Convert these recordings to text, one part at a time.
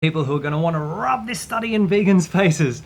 People who are going to want to rub this study in vegans' faces.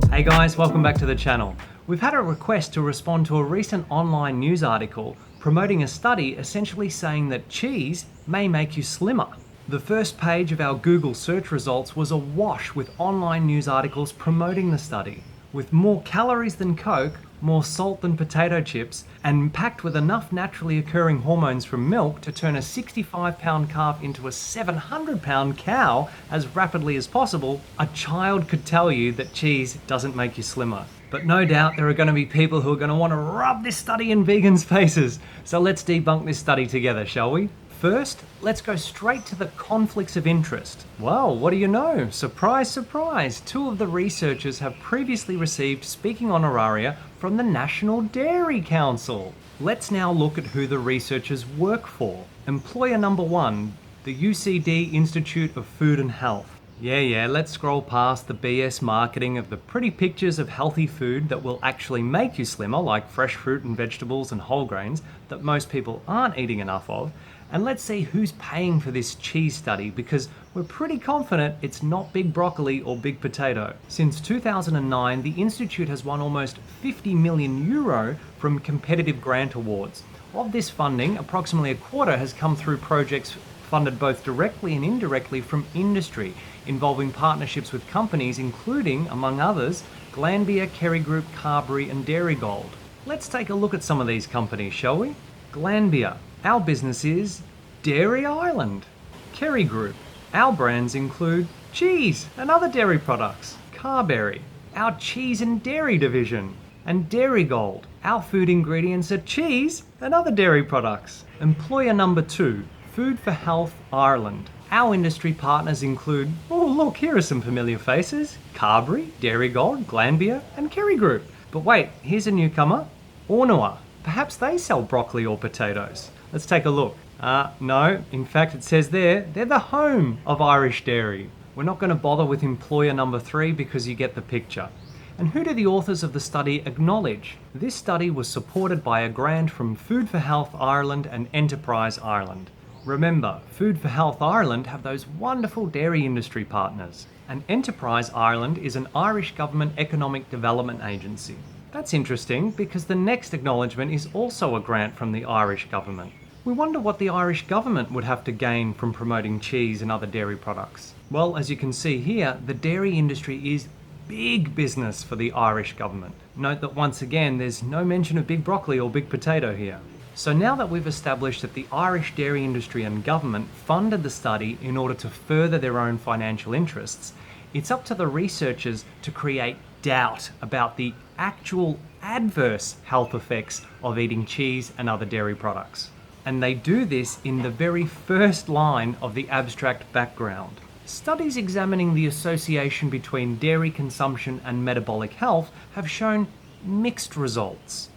Hey guys, welcome back to the channel. We've had a request to respond to a recent online news article promoting a study essentially saying that cheese may make you slimmer. The first page of our Google search results was awash with online news articles promoting the study. With more calories than Coke, more salt than potato chips, and packed with enough naturally occurring hormones from milk to turn a 65-pound calf into a 700-pound cow as rapidly as possible, a child could tell you that cheese doesn't make you slimmer. But no doubt there are going to be people who are going to want to rub this study in vegans' faces. So let's debunk this study together, shall we? First, let's go straight to the conflicts of interest. Well, what do you know? Surprise, surprise! Two of the researchers have previously received speaking honoraria from the National Dairy Council. Let's now look at who the researchers work for. Employer number one, the UCD Institute of Food and Health. Yeah, let's scroll past the BS marketing of the pretty pictures of healthy food that will actually make you slimmer, like fresh fruit and vegetables and whole grains that most people aren't eating enough of. And let's see who's paying for this cheese study, because we're pretty confident it's not big broccoli or big potato. Since 2009, the Institute has won almost 50 million euro from competitive grant awards. Of this funding, approximately a quarter has come through projects funded both directly and indirectly from industry, involving partnerships with companies including, among others, Glanbia, Kerry Group, Carberry and Dairygold. Let's take a look at some of these companies, shall we? Glanbia. Our business is Dairy Island. Kerry Group. Our brands include cheese and other dairy products. Carberry. Our cheese and dairy division. And Dairygold. Our food ingredients are cheese and other dairy products. Employer number two, Food for Health Ireland. Our industry partners include, oh look, here are some familiar faces. Carberry, Dairygold, Glanbia and Kerry Group. But wait, here's a newcomer. Ornua. Perhaps they sell broccoli or potatoes. Let's take a look. No, in fact it says they're the home of Irish dairy. We're not going to bother with employer number three because you get the picture. And who do the authors of the study acknowledge? This study was supported by a grant from Food for Health Ireland and Enterprise Ireland. Remember, Food for Health Ireland have those wonderful dairy industry partners. And Enterprise Ireland is an Irish government economic development agency. That's interesting because the next acknowledgement is also a grant from the Irish government. We wonder what the Irish government would have to gain from promoting cheese and other dairy products. Well, as you can see here, the dairy industry is big business for the Irish government. Note that once again, there's no mention of big broccoli or big potato here. So now that we've established that the Irish dairy industry and government funded the study in order to further their own financial interests, it's up to the researchers to create doubt about the actual adverse health effects of eating cheese and other dairy products. And they do this in the very first line of the abstract background. Studies examining the association between dairy consumption and metabolic health have shown mixed results.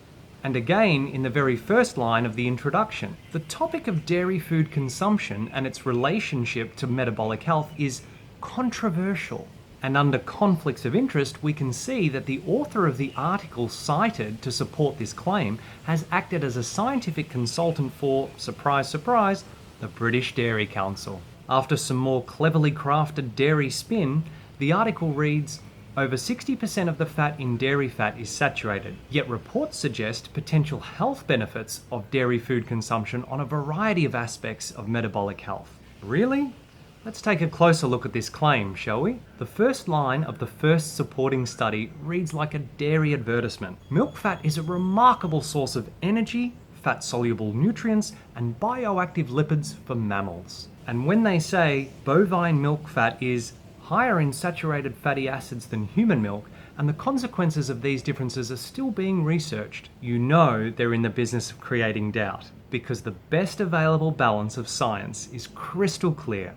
And again, in the very first line of the introduction, the topic of dairy food consumption and its relationship to metabolic health is controversial. And under conflicts of interest, we can see that the author of the article cited to support this claim has acted as a scientific consultant for, surprise, surprise, the British Dairy Council. After some more cleverly crafted dairy spin, the article reads, over 60% of the fat in dairy fat is saturated, yet reports suggest potential health benefits of dairy food consumption on a variety of aspects of metabolic health. Really? Let's take a closer look at this claim, shall we? The first line of the first supporting study reads like a dairy advertisement. Milk fat is a remarkable source of energy, fat-soluble nutrients, and bioactive lipids for mammals. And when they say bovine milk fat is higher in saturated fatty acids than human milk, and the consequences of these differences are still being researched, you know they're in the business of creating doubt, because the best available balance of science is crystal clear.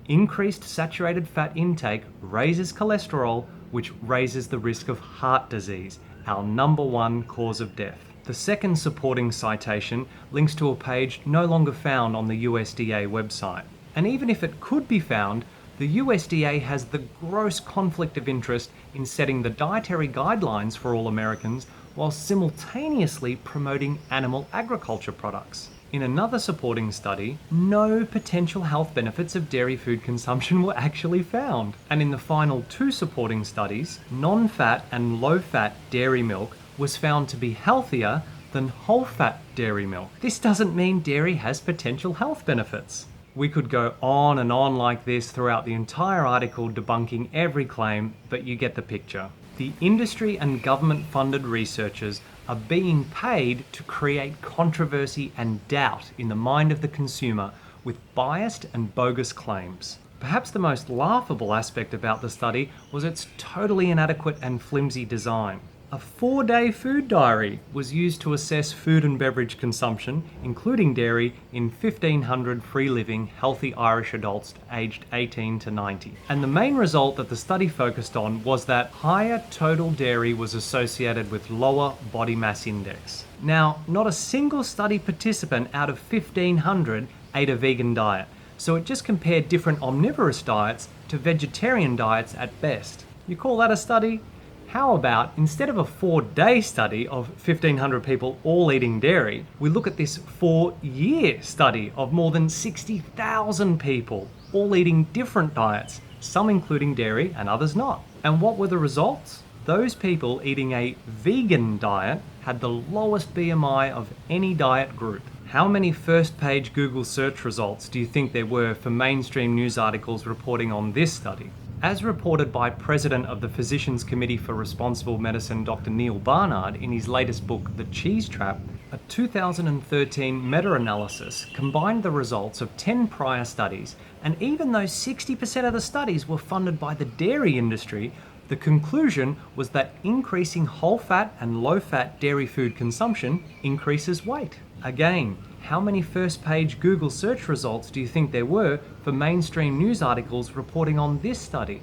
Increased saturated fat intake raises cholesterol, which raises the risk of heart disease, our number one cause of death. The second supporting citation links to a page no longer found on the USDA website. And even if it could be found, the USDA has the gross conflict of interest in setting the dietary guidelines for all Americans while simultaneously promoting animal agriculture products. In another supporting study, no potential health benefits of dairy food consumption were actually found. And in the final 2 supporting studies, non-fat and low-fat dairy milk was found to be healthier than whole-fat dairy milk. This doesn't mean dairy has potential health benefits. We could go on and on like this throughout the entire article debunking every claim, but you get the picture. The industry and government-funded researchers are being paid to create controversy and doubt in the mind of the consumer with biased and bogus claims. Perhaps the most laughable aspect about the study was its totally inadequate and flimsy design. A 4-day food diary was used to assess food and beverage consumption, including dairy, in 1,500 free-living, healthy Irish adults aged 18 to 90. And the main result that the study focused on was that higher total dairy was associated with lower body mass index. Now, not a single study participant out of 1,500 ate a vegan diet, so it just compared different omnivorous diets to vegetarian diets at best. You call that a study? How about, instead of a 4-day study of 1,500 people all eating dairy, we look at this 4-year study of more than 60,000 people all eating different diets, some including dairy and others not. And what were the results? Those people eating a vegan diet had the lowest BMI of any diet group. How many first-page Google search results do you think there were for mainstream news articles reporting on this study? As reported by President of the Physicians Committee for Responsible Medicine, Dr. Neal Barnard, in his latest book, The Cheese Trap, a 2013 meta-analysis combined the results of 10 prior studies, and even though 60% of the studies were funded by the dairy industry, the conclusion was that increasing whole-fat and low-fat dairy food consumption increases weight. Again, how many first-page Google search results do you think there were for mainstream news articles reporting on this study?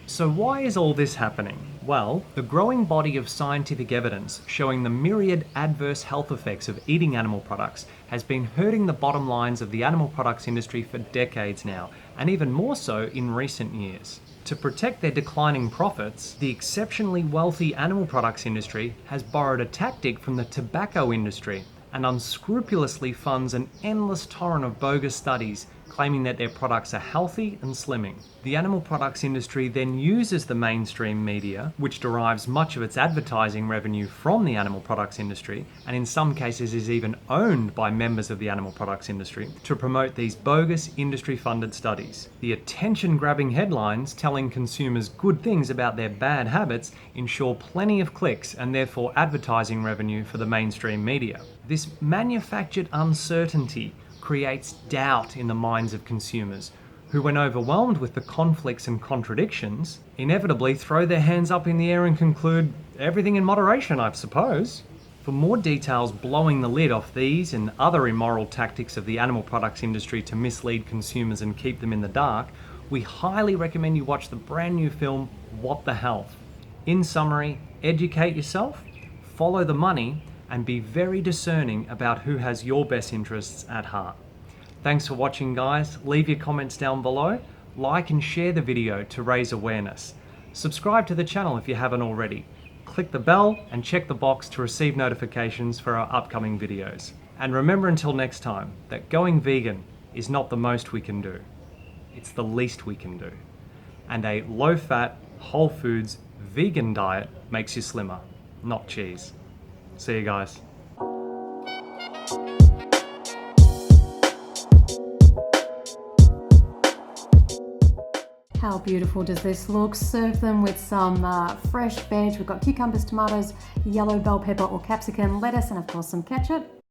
So why is all this happening? Well, the growing body of scientific evidence showing the myriad adverse health effects of eating animal products has been hurting the bottom lines of the animal products industry for decades now, and even more so in recent years. To protect their declining profits, the exceptionally wealthy animal products industry has borrowed a tactic from the tobacco industry and unscrupulously funds an endless torrent of bogus studies claiming that their products are healthy and slimming. The animal products industry then uses the mainstream media, which derives much of its advertising revenue from the animal products industry, and in some cases is even owned by members of the animal products industry, to promote these bogus industry-funded studies. The attention-grabbing headlines telling consumers good things about their bad habits ensure plenty of clicks and therefore advertising revenue for the mainstream media. This manufactured uncertainty creates doubt in the minds of consumers, who, when overwhelmed with the conflicts and contradictions, inevitably throw their hands up in the air and conclude, everything in moderation, I suppose. For more details blowing the lid off these and other immoral tactics of the animal products industry to mislead consumers and keep them in the dark, we highly recommend you watch the brand new film, What the Health. In summary, educate yourself, follow the money, and be very discerning about who has your best interests at heart. Thanks for watching, guys. Leave your comments down below, like and share the video to raise awareness. Subscribe to the channel if you haven't already. Click the bell and check the box to receive notifications for our upcoming videos. And remember until next time, that going vegan is not the most we can do. It's the least we can do. And a low-fat, whole foods, vegan diet makes you slimmer, not cheese. See you guys. How beautiful does this look? Serve them with some fresh veg. We've got cucumbers, tomatoes, yellow bell pepper or capsicum, lettuce, and of course some ketchup.